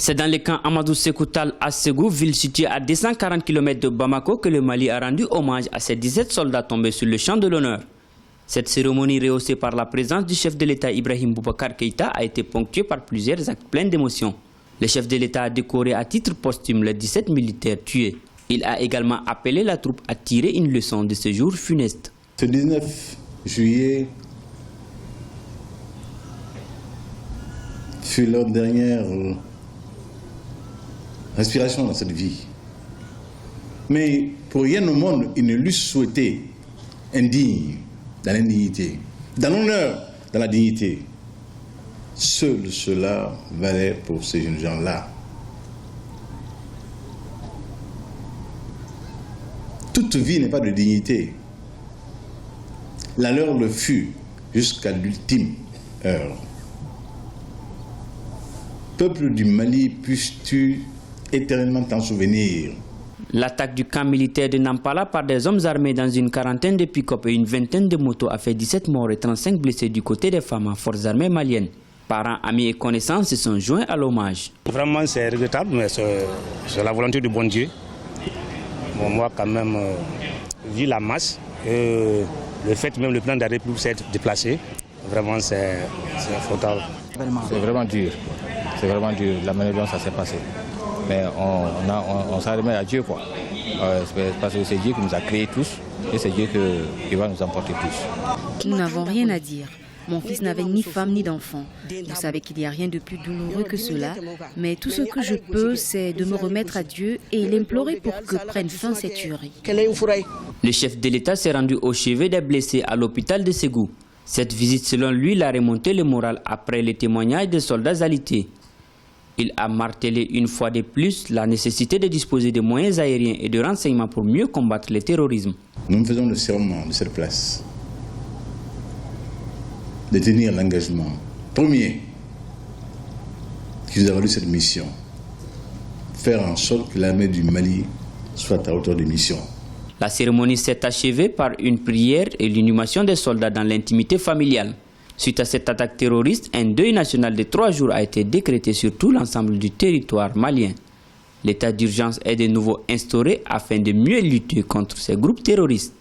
C'est dans le camp Amadou Sékou Tall à Ségou, ville située à 240 km de Bamako, que le Mali a rendu hommage à ses 17 soldats tombés sur le champ de l'honneur. Cette cérémonie rehaussée par la présence du chef de l'État Ibrahim Boubacar Keïta a été ponctuée par plusieurs actes pleins d'émotion. Le chef de l'État a décoré à titre posthume les 17 militaires tués. Il a également appelé la troupe à tirer une leçon de ce jour funeste. Ce 19 juillet fut leur dernière respiration dans cette vie. Mais pour rien au monde, ils ne l'eussent souhaité indigne, dans l'indignité, dans l'honneur, dans la dignité. Seul cela valait pour ces jeunes gens-là. Toute vie n'est pas de dignité. La leur le fut jusqu'à l'ultime heure. Peuple du Mali, puisses-tu éternellement t'en souvenir. L'attaque du camp militaire de Nampala par des hommes armés dans une quarantaine de pick-up et une vingtaine de motos a fait 17 morts et 35 blessés du côté des femmes en forces armées maliennes. Parents, amis et connaissances se sont joints à l'hommage. Vraiment c'est regrettable, mais c'est la volonté du bon Dieu. Bon, moi quand même, vu la masse, le fait même le plan de la République s'est déplacé, vraiment c'est fatal. C'est vraiment dur, la manière dont ça s'est passé. Mais on s'en remet à Dieu quoi. Parce que c'est Dieu qui nous a créés tous et c'est Dieu qui va nous emporter tous. Nous n'avons rien à dire. Mon fils n'avait ni femme ni d'enfant. Vous savez qu'il n'y a rien de plus douloureux que cela. Mais tout ce que je peux, c'est de me remettre à Dieu et l'implorer pour que prenne fin cette tuerie. Le chef de l'État s'est rendu au chevet des blessés à l'hôpital de Ségou. Cette visite, selon lui, l'a remonté le moral après les témoignages des soldats alités. Il a martelé une fois de plus la nécessité de disposer de moyens aériens et de renseignements pour mieux combattre le terrorisme. Nous faisons le serment de cette place de tenir l'engagement premier qui nous a valu cette mission, faire en sorte que l'armée du Mali soit à hauteur de mission. La cérémonie s'est achevée par une prière et l'inhumation des soldats dans l'intimité familiale. Suite à cette attaque terroriste, un deuil national de 3 jours a été décrété sur tout l'ensemble du territoire malien. L'état d'urgence est de nouveau instauré afin de mieux lutter contre ces groupes terroristes.